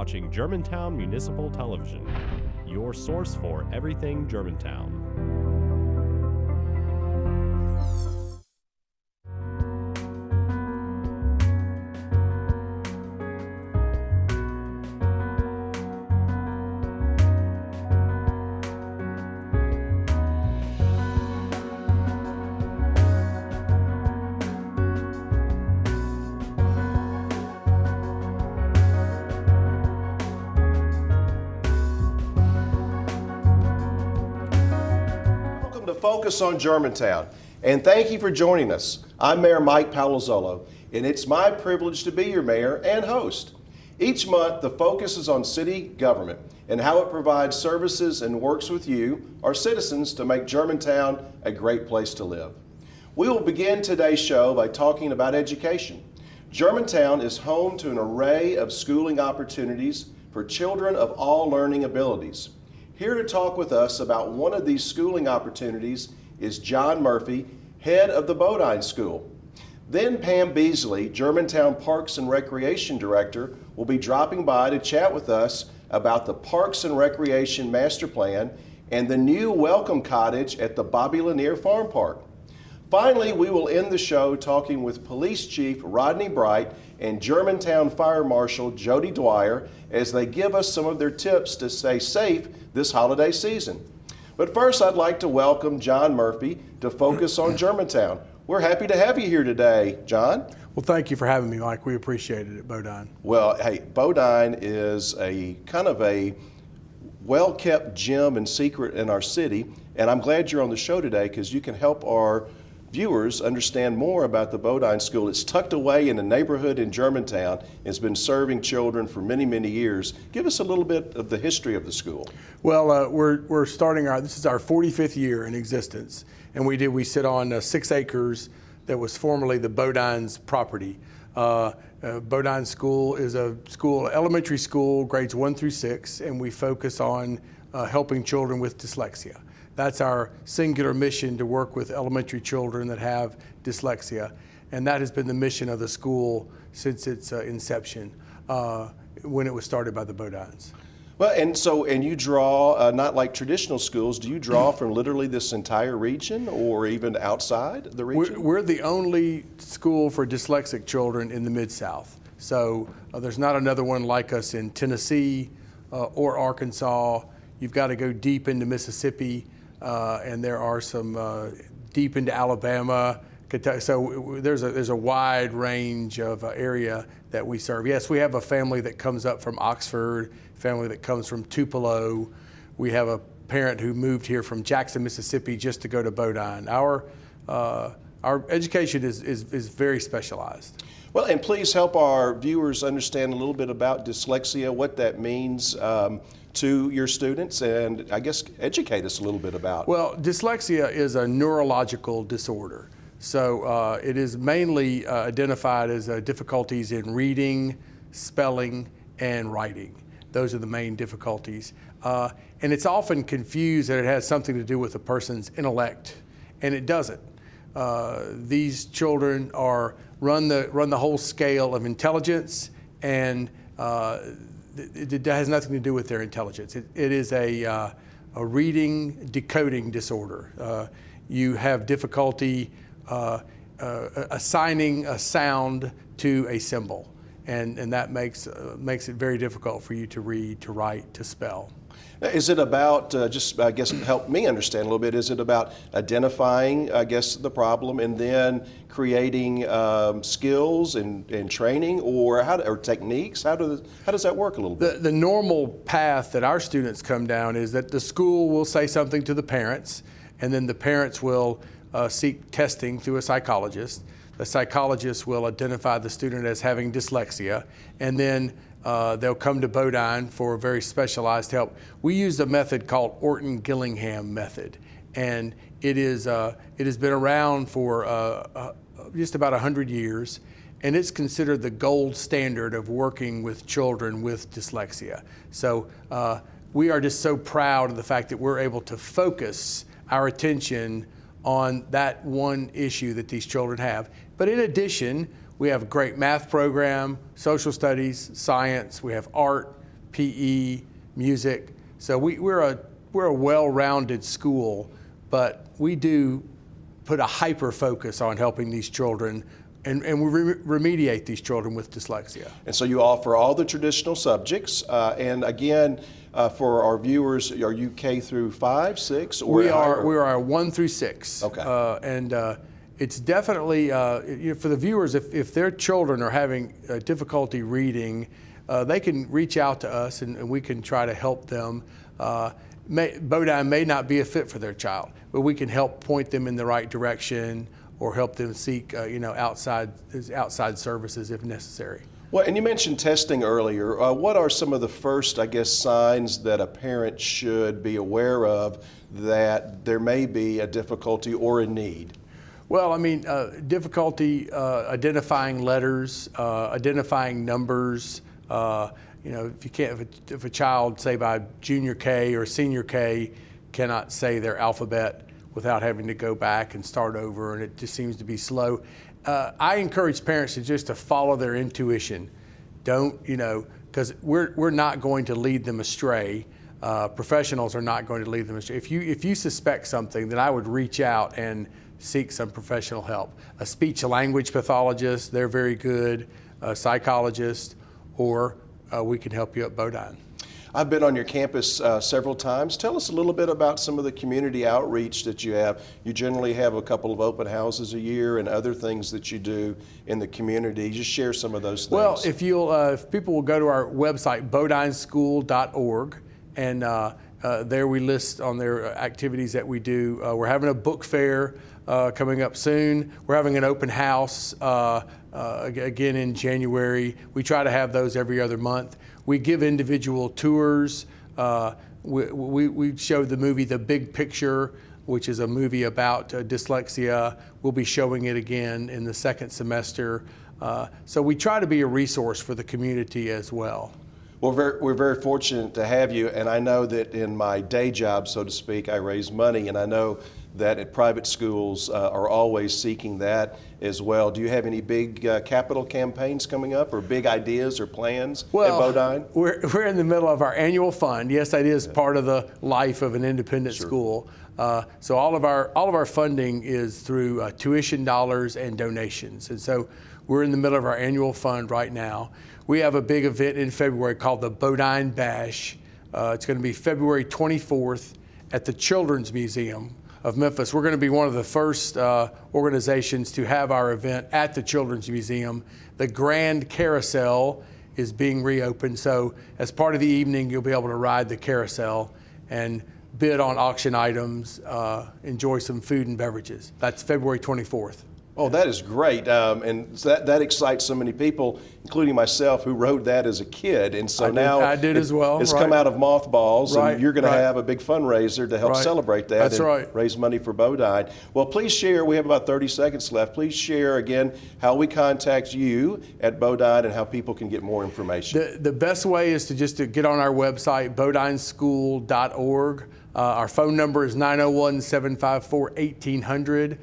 watching Germantown Municipal Television, your source for everything Germantown. Focus on Germantown, and thank you for joining us. I'm Mayor Mike Palazzolo, and it's my privilege to be your mayor and host. Each month, the focus is on city government and how it provides services and works with you, our citizens, to make Germantown a great place to live. We will begin today's show by talking about education. Germantown is home to an array of schooling opportunities for children of all learning abilities. Here to talk with us about one of these schooling opportunities is John Murphy, head of the Bodine School. Then Pam Beasley, Germantown Parks and Recreation Director, will be dropping by to chat with us about the Parks and Recreation Master Plan and the new Welcome Cottage at the Bobby Lanier Farm Park. Finally, we will end the show talking with Police Chief Rodney Bright and Germantown Fire Marshal Jody Dwyer as they give us some of their tips to stay safe this holiday season. But first, I'd like to welcome John Murphy to Focus on Germantown. We're happy to have you here today, John. Well, thank you for having me, Mike. We appreciate it at Bodine. Well, hey, Bodine is a kind of a well-kept gem and secret in our city, and I'm glad you're on the show today because you can help our viewers understand more about the Bodine School. It's tucked away in a neighborhood in Germantown. It's been serving children for many, many years. Give us a little bit of the history of the school. Well, we're starting this is our 45th year in existence, and we sit on 6 acres that was formerly the Bodine's property. Bodine School is a elementary school, grades 1 through 6, and we focus on helping children with dyslexia. That's our singular mission, to work with elementary children that have dyslexia. And that has been the mission of the school since its inception, when it was started by the Bodines. Well, and you draw, not like traditional schools, do you draw from literally this entire region or even outside the region? We're the only school for dyslexic children in the Mid-South. So there's not another one like us in Tennessee or Arkansas. You've got to go deep into Mississippi. And there are some deep into Alabama, Kentucky. So there's a wide range of area that we serve. Yes, we have a family that comes up from Oxford, family that comes from Tupelo. We have a parent who moved here from Jackson, Mississippi, just to go to Bodine. Our education is very specialized. Well, and please help our viewers understand a little bit about dyslexia, what that means to your students, and I guess educate us a little bit about. Well, dyslexia is a neurological disorder. So it is mainly identified as difficulties in reading, spelling, and writing. Those are the main difficulties. And it's often confused that it has something to do with a person's intellect, and it doesn't. These children run the whole scale of intelligence, and it has nothing to do with their intelligence. It is a reading decoding disorder. You have difficulty assigning a sound to a symbol, and that makes it very difficult for you to read, to write, to spell. Is it about, I guess, help me understand a little bit, is it about identifying, I guess, the problem and then creating skills and training or techniques? How does that work a little bit? The normal path that our students come down is that the school will say something to the parents, and then the parents will seek testing through a psychologist. The psychologist will identify the student as having dyslexia, and then they'll come to Bodine for very specialized help. We use a method called Orton-Gillingham method, and it has been around for just about 100 years, and it's considered the gold standard of working with children with dyslexia. So we are just so proud of the fact that we're able to focus our attention on that one issue that these children have. But in addition, we have a great math program, social studies, science, we have art, PE, music. So we're a well-rounded school, but we do put a hyper focus on helping these children and we remediate these children with dyslexia. And so you offer all the traditional subjects. And again, for our viewers, are you K through 5, 6? Or we are 1 through 6. Okay. It's definitely, for the viewers, if their children are having difficulty reading, they can reach out to us and we can try to help them. Bodine may not be a fit for their child, but we can help point them in the right direction or help them seek outside services if necessary. Well, and you mentioned testing earlier. What are some of the first, I guess, signs that a parent should be aware of that there may be a difficulty or a need? Well, I mean, difficulty identifying letters, identifying numbers. If a child, say by junior K or senior K, cannot say their alphabet without having to go back and start over, and it just seems to be slow. I encourage parents to follow their intuition. Don't, because we're not going to lead them astray. Professionals are not going to lead them astray. If you suspect something, then I would reach out and seek some professional help. A speech language pathologist, they're very good, a psychologist, or we can help you at Bodine. I've been on your campus several times. Tell us a little bit about some of the community outreach that you have. You generally have a couple of open houses a year and other things that you do in the community. Just share some of those things. Well, if people will go to our website, bodineschool.org, and there we list on their activities that we do. We're having a book fair coming up soon. We're having an open house again in January. We try to have those every other month. We give individual tours. We showed the movie The Big Picture, which is a movie about dyslexia. We'll be showing it again in the second semester. So we try to be a resource for the community as well. Well, we're very fortunate to have you, and I know that in my day job, so to speak, I raise money, and I know that at private schools are always seeking that as well. Do you have any big capital campaigns coming up, or big ideas or plans at Bodine? We're in the middle of our annual fund. Yes, that is part of the life of an independent school. So all of our funding is through tuition dollars and donations, and so we're in the middle of our annual fund right now. We have a big event in February called the Bodine Bash. It's going to be February 24th at the Children's Museum of Memphis. We're going to be one of the first organizations to have our event at the Children's Museum. The Grand Carousel is being reopened, so as part of the evening, you'll be able to ride the carousel and bid on auction items, enjoy some food and beverages. That's February 24th. Oh, that is great, and that excites so many people, including myself, who rode that as a kid. And so I did as well. It's come out of mothballs, Right, and you're going to right. have a big fundraiser to help Right. celebrate that That's and right. raise money for Bodine. Well, please share. We have about 30 seconds left. Please share again how we contact you at Bodine and how people can get more information. The best way is to get on our website, bodineschool.org. Our phone number is 901-754-1800.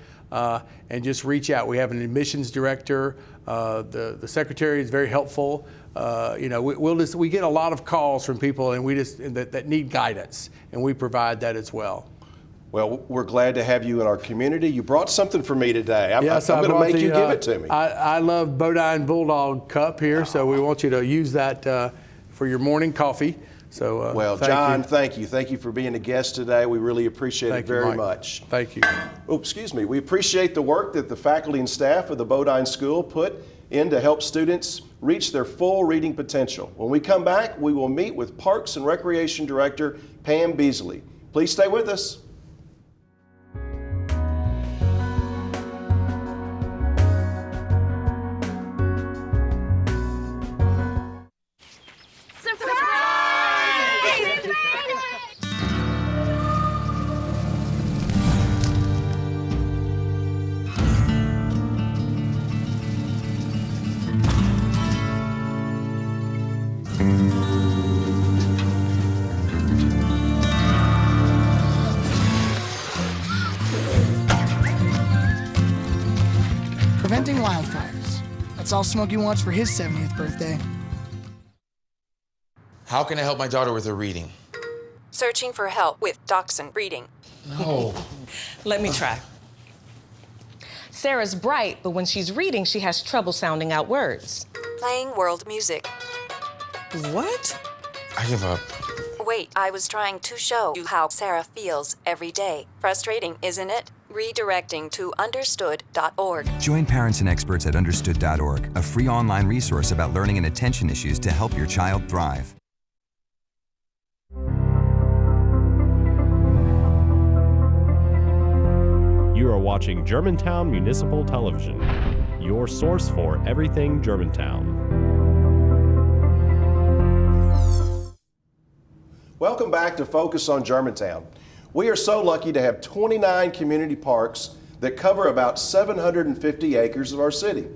And just reach out. We have an admissions director. The secretary is very helpful. We get a lot of calls from people, and that need guidance, and we provide that as well. Well, we're glad to have you in our community. You brought something for me today. I'm Yes, going to make you give it to me. I love Bodine Bulldog Cup here, so we want you to use that for your morning coffee. So, well, John, thank you. Thank you for being a guest today. We really appreciate it very much. Thank you. Oh, excuse me. We appreciate the work that the faculty and staff of the Bodine School put in to help students reach their full reading potential. When we come back, we will meet with Parks and Recreation Director Pam Beasley. Please stay with us. Preventing wildfires. That's all Smokey wants for his 70th birthday. How can I help my daughter with her reading? Searching for help with dachshund breeding. No. Let me try. Sarah's bright, but when she's reading, she has trouble sounding out words. Playing world music. What? I give up. Wait, I was trying to show you how Sarah feels every day. Frustrating, isn't it? Redirecting to understood.org. Join parents and experts at understood.org, a free online resource about learning and attention issues to help your child thrive. You are watching Germantown Municipal Television, your source for everything Germantown. Welcome back to Focus on Germantown. We are so lucky to have 29 community parks that cover about 750 acres of our city.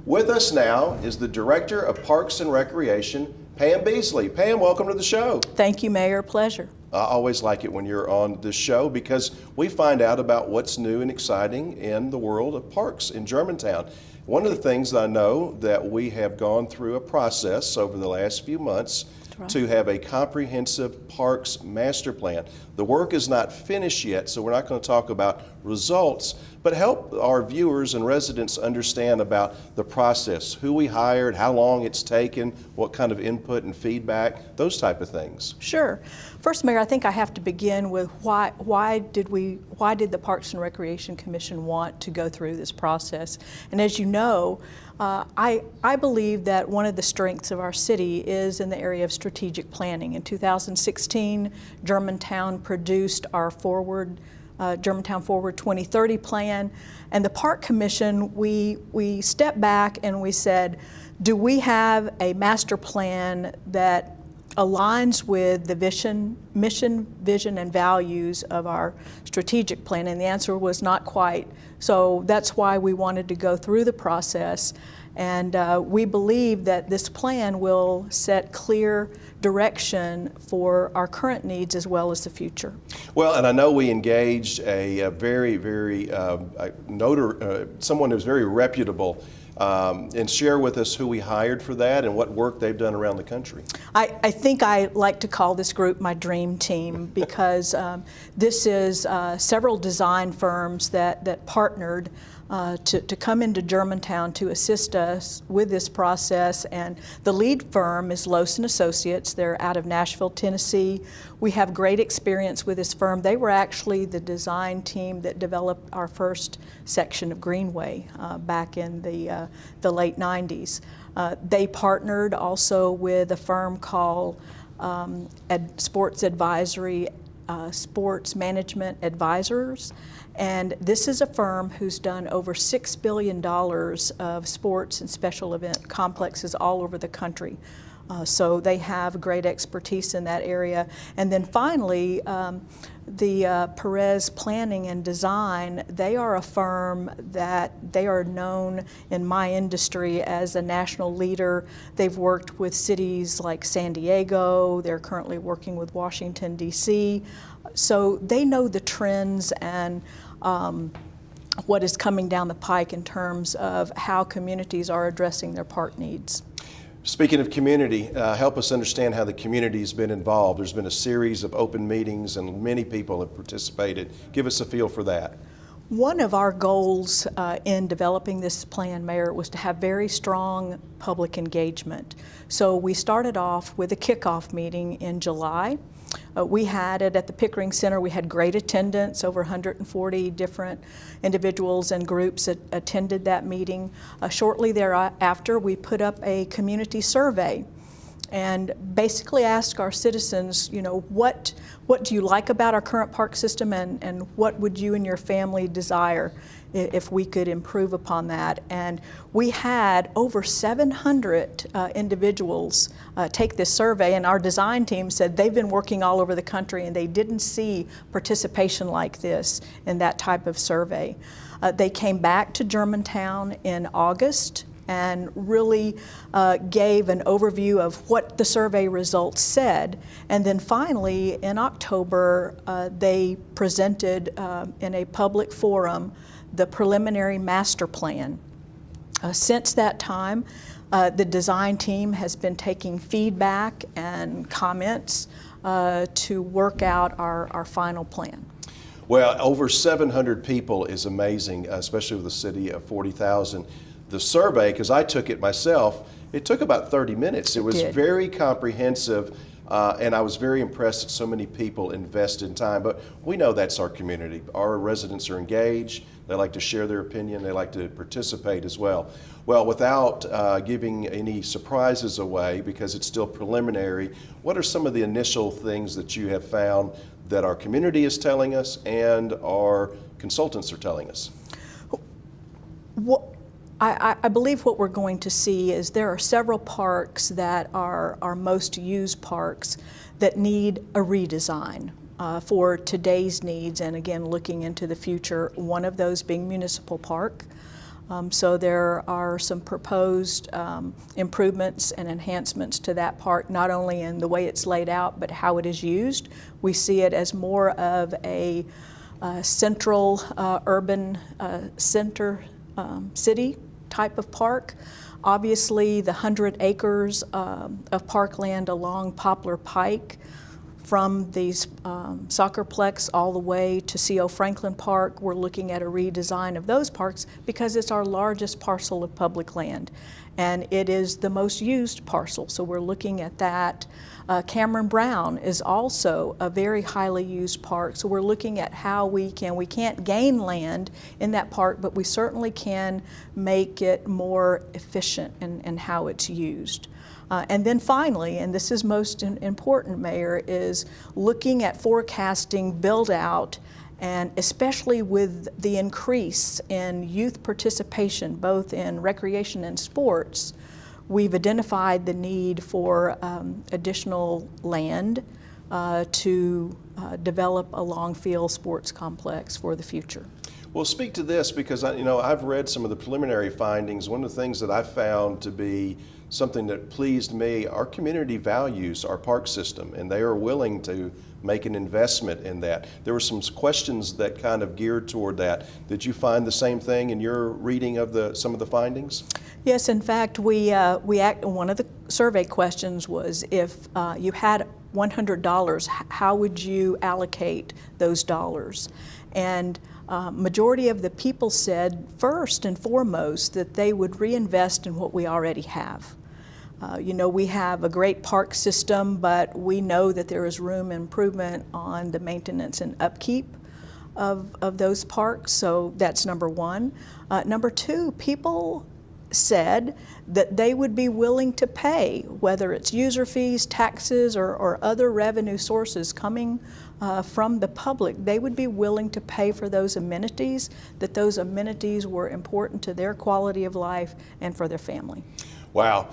With us now is the Director of Parks and Recreation, Pam Beasley. Pam, welcome to the show. Thank you, Mayor. Pleasure. I always like it when you're on this show because we find out about what's new and exciting in the world of parks in Germantown. One of the things I know that we have gone through a process over the last few months to have a comprehensive parks master plan. The work is not finished yet, so we're not going to talk about results, but help our viewers and residents understand about the process, who we hired, how long it's taken, what kind of input and feedback, those type of things. Sure. First, Mayor, I think I have to begin with why did the Parks and Recreation Commission want to go through this process? And as you know, I believe that one of the strengths of our city is in the area of strategic planning. In 2016, Germantown produced our Germantown Forward 2030 plan, and the Park Commission, we stepped back and we said, do we have a master plan that aligns with the mission, vision, and values of our strategic plan? And the answer was not quite. So that's why we wanted to go through the process. And we believe that this plan will set clear direction for our current needs as well as the future. Well, and I know we engaged a someone who's very reputable, and share with us who we hired for that and what work they've done around the country. I think I like to call this group my dream team because this is several design firms that partnered to come into Germantown to assist us with this process, and the lead firm is Lowson Associates. They're out of Nashville, Tennessee. We have great experience with this firm. They were actually the design team that developed our first section of Greenway back in the late 90s. They partnered also with a firm called Sports Management Advisors. And this is a firm who's done over $6 billion of sports and special event complexes all over the country. So they have great expertise in that area. And then finally, the Perez Planning and Design, they are a firm that they are known in my industry as a national leader. They've worked with cities like San Diego. They're currently working with Washington, D.C. So they know the trends and what is coming down the pike in terms of how communities are addressing their park needs. Speaking of community, help us understand how the community's been involved. There's been a series of open meetings and many people have participated. Give us a feel for that. One of our goals in developing this plan, Mayor, was to have very strong public engagement. So we started off with a kickoff meeting in July. We had it at the Pickering Center. We had great attendance. Over 140 different individuals and groups that attended that meeting. Shortly thereafter, we put up a community survey and basically asked our citizens, you know, what do you like about our current park system, and what would you and your family desire if we could improve upon that? And we had over 700 individuals take this survey, and our design team said they've been working all over the country and they didn't see participation like this in that type of survey. They came back to Germantown in August and really gave an overview of what the survey results said. And then finally, in October, they presented in a public forum the preliminary master plan. Since that time, the design team has been taking feedback and comments to work out our final plan. Well, over 700 people is amazing, especially with a city of 40,000. The survey, because I took it myself, it took about 30 minutes. It was very comprehensive, and I was very impressed that so many people invested time. But we know that's our community. Our residents are engaged. They like to share their opinion. They like to participate as well. Well, without giving any surprises away, because it's still preliminary, what are some of the initial things that you have found that our community is telling us and our consultants are telling us? I believe what we're going to see is there are several parks that are our most used parks that need a redesign for today's needs, and again, looking into the future, one of those being Municipal Park. So there are some proposed improvements and enhancements to that park, not only in the way it's laid out, but how it is used. We see it as more of a central urban center city type of park. Obviously, the 100 acres of parkland along Poplar Pike, from these soccerplex all the way to C.O. Franklin Park, we're looking at a redesign of those parks because it's our largest parcel of public land and it is the most used parcel, so we're looking at that. Cameron Brown is also a very highly used park, so we're looking at how we can't gain land in that park, but we certainly can make it more efficient in how it's used. And then finally, and this is most important, Mayor, is looking at forecasting build out, and especially with the increase in youth participation, both in recreation and sports, we've identified the need for additional land to develop a long field sports complex for the future. Well, speak to this, because I've read some of the preliminary findings. One of the things that I found to be something that pleased me, our community values our park system, and they are willing to make an investment in that. There were some questions that kind of geared toward that. Did you find the same thing in your reading of some of the findings? Yes, in fact, one of the survey questions was, if you had $100, how would you allocate those dollars? And majority of the people said, first and foremost, that they would reinvest in what we already have. We have a great park system, but we know that there is room improvement on the maintenance and upkeep of those parks, so that's number one. Number two, people said that they would be willing to pay, whether it's user fees, taxes, or other revenue sources coming from the public, they would be willing to pay for those amenities, that those amenities were important to their quality of life and for their family. Wow.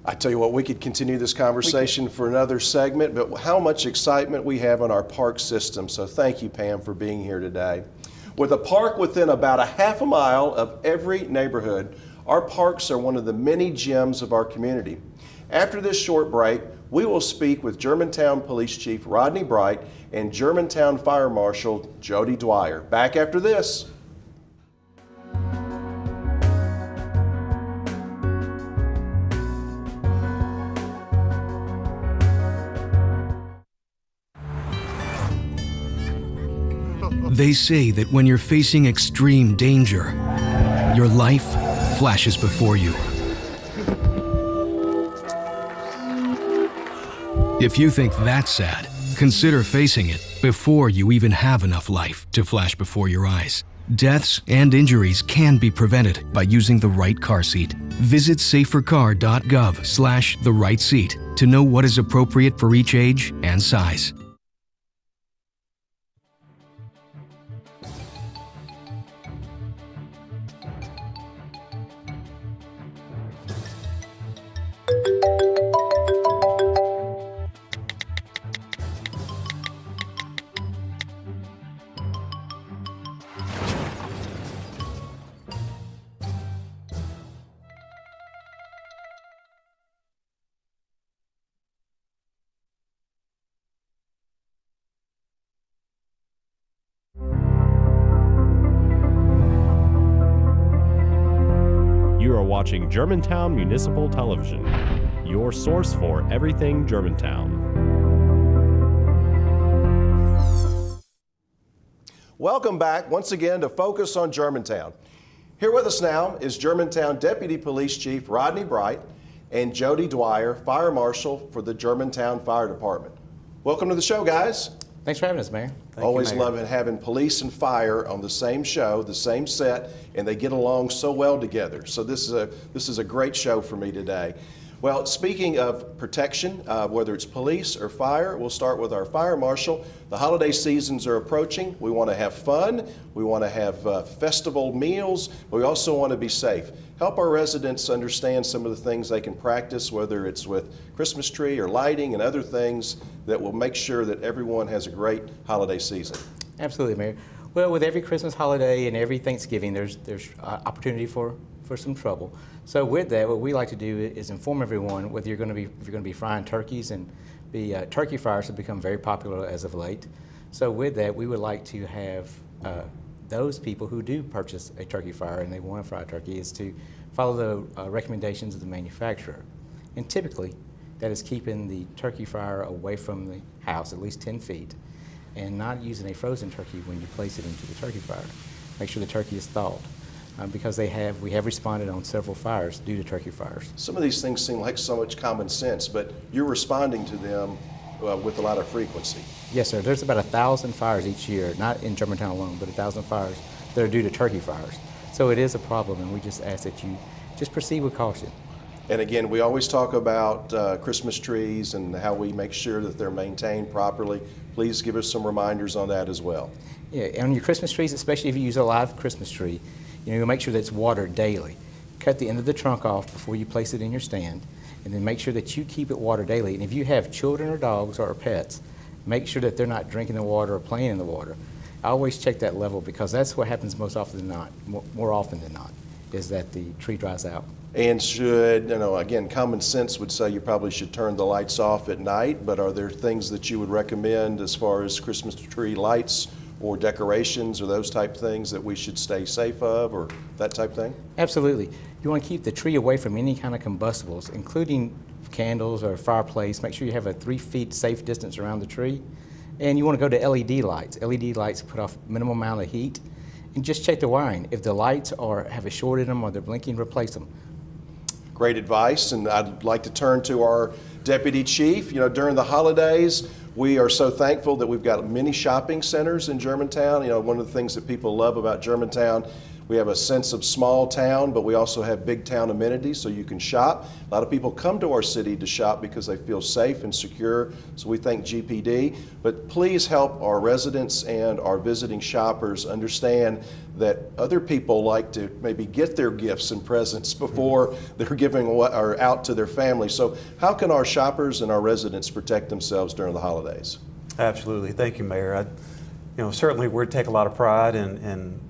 I tell you what, we could continue this conversation for another segment, but how much excitement we have on our park system. So thank you, Pam, for being here today. With a park within about a half a mile of every neighborhood, our parks are one of the many gems of our community. After this short break, we will speak with Germantown Police Chief Rodney Bright and Germantown Fire Marshal Jody Dwyer. Back after this. They say that when you're facing extreme danger, your life flashes before you. If you think that's sad, consider facing it before you even have enough life to flash before your eyes. Deaths and injuries can be prevented by using the right car seat. Visit safercar.gov/the-right-seat to know what is appropriate for each age and size. watching Germantown Municipal Television, your source for everything Germantown. Welcome back once again to Focus on Germantown. Here with us now is Germantown Deputy Police Chief Rodney Bright and Jody Dwyer, Fire Marshal for the Germantown Fire Department. Welcome to the show, guys. Thanks for having us, Mayor. Always love having police and fire on the same show, the same set, and they get along so well together. So this is a great show for me today. Well, speaking of protection, whether it's police or fire, we'll start with our fire marshal. The holiday seasons are approaching. We want to have fun. We want to have festival meals. But we also want to be safe. Help our residents understand some of the things they can practice, whether it's with Christmas tree or lighting and other things that will make sure that everyone has a great holiday season. Absolutely, Mayor. Well, with every Christmas holiday and every Thanksgiving, there's opportunity for some trouble. So with that, what we like to do is inform everyone whether if you're going to be frying turkeys, and turkey fryers have become very popular as of late. So with that, we would like to have those people who do purchase a turkey fryer and they want to fry a turkey is to follow the recommendations of the manufacturer. And typically, that is keeping the turkey fryer away from the house at least 10 feet and not using a frozen turkey when you place it into the turkey fryer. Make sure the turkey is thawed. Because we have responded on several fires due to turkey fires. Some of these things seem like so much common sense, but you're responding to them with a lot of frequency. Yes, sir. There's about 1,000 fires each year, not in Germantown alone, but 1,000 fires that are due to turkey fires. So it is a problem, and we just ask that you just proceed with caution. And again, we always talk about Christmas trees and how we make sure that they're maintained properly. Please give us some reminders on that as well. Yeah, on your Christmas trees, especially if you use a live Christmas tree, you'll make sure that it's watered daily. Cut the end of the trunk off before you place it in your stand, and then make sure that you keep it watered daily. And if you have children or dogs or pets, make sure that they're not drinking the water or playing in the water. I always check that level because that's what happens most often than not, more often than not, is that the tree dries out. And should, again, common sense would say you probably should turn the lights off at night, but are there things that you would recommend as far as Christmas tree lights or decorations or those type things that we should stay safe of, or that type thing? Absolutely. You want to keep the tree away from any kind of combustibles, including candles or fireplace. Make sure you have a 3 feet safe distance around the tree. And you want to go to LED lights. LED lights put off minimum amount of heat. And just check the wiring. If the lights have a short in them or they're blinking, replace them. Great advice, and I'd like to turn to our Deputy Chief. During the holidays, we are so thankful that we've got many shopping centers in Germantown. One of the things that people love about Germantown, we have a sense of small town, but we also have big town amenities so you can shop. A lot of people come to our city to shop because they feel safe and secure, so we thank GPD. But please help our residents and our visiting shoppers understand that other people like to maybe get their gifts and presents before they're giving or out to their family. So how can our shoppers and our residents protect themselves during the holidays? Absolutely. Thank you, Mayor. Certainly we take a lot of pride in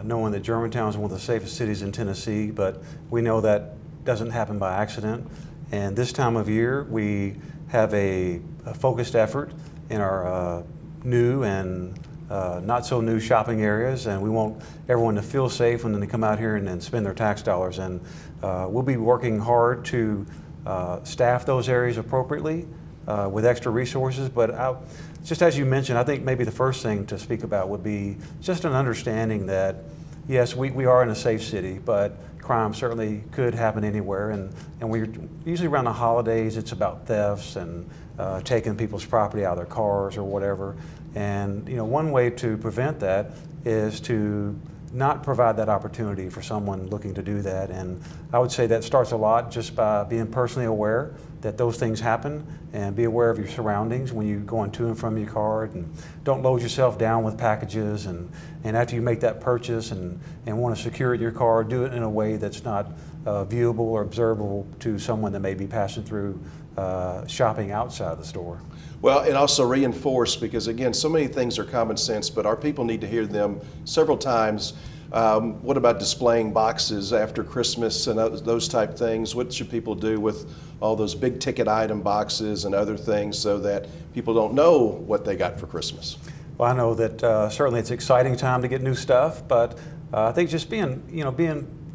knowing that Germantown is one of the safest cities in Tennessee, but we know that doesn't happen by accident. And this time of year, we have a focused effort in our new and not so new shopping areas, and we want everyone to feel safe when they come out here and spend their tax dollars. And we'll be working hard to staff those areas appropriately with extra resources. But just as you mentioned, I think maybe the first thing to speak about would be just an understanding that, yes, we are in a safe city, but crime certainly could happen anywhere. And we're usually around the holidays, it's about thefts and taking people's property out of their cars or whatever. And one way to prevent that is to not provide that opportunity for someone looking to do that. And I would say that starts a lot just by being personally aware that those things happen, and be aware of your surroundings when you're going to and from your car, and don't load yourself down with packages. And after you make that purchase and want to secure your car, do it in a way that's not viewable or observable to someone that may be passing through shopping outside the store. Well, and also reinforce, because again, so many things are common sense, but our people need to hear them several times. What about displaying boxes after Christmas and those type things? What should people do with all those big ticket item boxes and other things so that people don't know what they got for Christmas? Well, I know that certainly it's an exciting time to get new stuff, but I think just being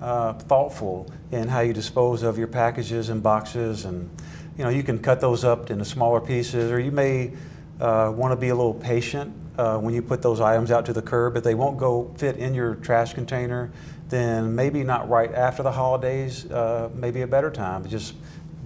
thoughtful in how you dispose of your packages and boxes, and you can cut those up into smaller pieces, or you may want to be a little patient when you put those items out to the curb. If they won't go fit in your trash container, then maybe not right after the holidays, maybe a better time. Just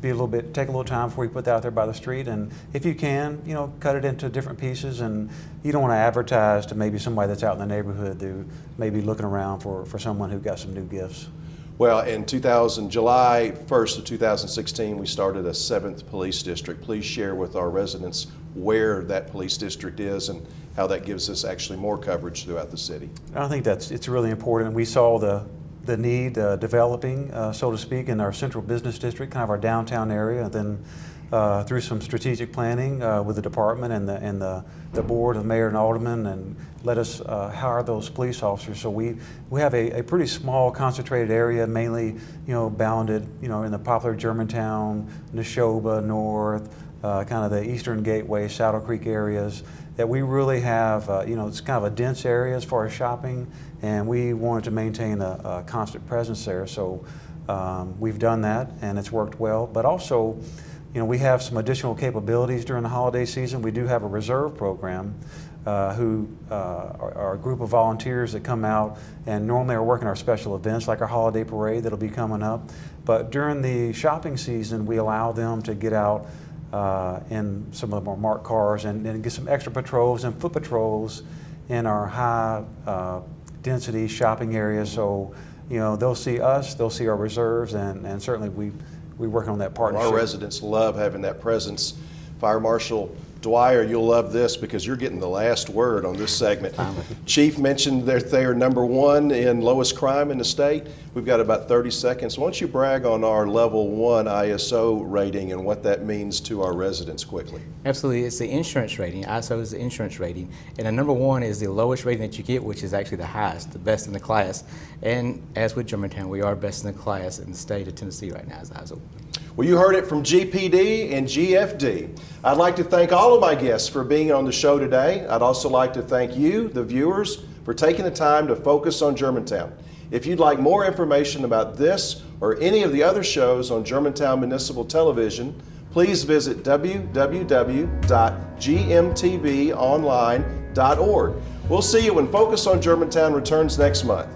take a little time before you put that out there by the street, and if you can, cut it into different pieces. And you don't want to advertise to maybe somebody that's out in the neighborhood who may be looking around for someone who got some new gifts. Well, in July 1st of 2016, we started a 7th police district. Please share with our residents where that police district is and how that gives us actually more coverage throughout the city. I think it's really important. We saw the need developing, so to speak, in our central business district, kind of our downtown area, and then through some strategic planning with the department and the board of mayor and aldermen, and let us hire those police officers. So we have a pretty small concentrated area, mainly bounded in the popular Germantown, Neshoba, North, kind of the Eastern Gateway, Saddle Creek areas, that we really have, it's kind of a dense area as far as shopping, and we wanted to maintain a constant presence there. So we've done that, and it's worked well. But also, we have some additional capabilities during the holiday season. We do have a reserve program who are a group of volunteers that come out and normally are working our special events like our holiday parade that'll be coming up. But during the shopping season, we allow them to get out in some of our marked cars and get some extra patrols and foot patrols in our high density shopping areas. So they'll see us, they'll see our reserves, and certainly we work on that partnership. Our residents love having that presence. Fire Marshal Dwyer, you'll love this because you're getting the last word on this segment. Chief mentioned that they are #1 in lowest crime in the state. We've got about 30 seconds. Why don't you brag on our level 1 ISO rating and what that means to our residents quickly? Absolutely. It's the insurance rating. ISO is the insurance rating. And a #1 is the lowest rating that you get, which is actually the highest, the best in the class. And as with Germantown, we are best in the class in the state of Tennessee right now as ISO. Well, you heard it from GPD and GFD. I'd like to thank all of my guests for being on the show today. I'd also like to thank you, the viewers, for taking the time to focus on Germantown. If you'd like more information about this or any of the other shows on Germantown Municipal Television, please visit www.gmtvonline.org. We'll see you when Focus on Germantown returns next month.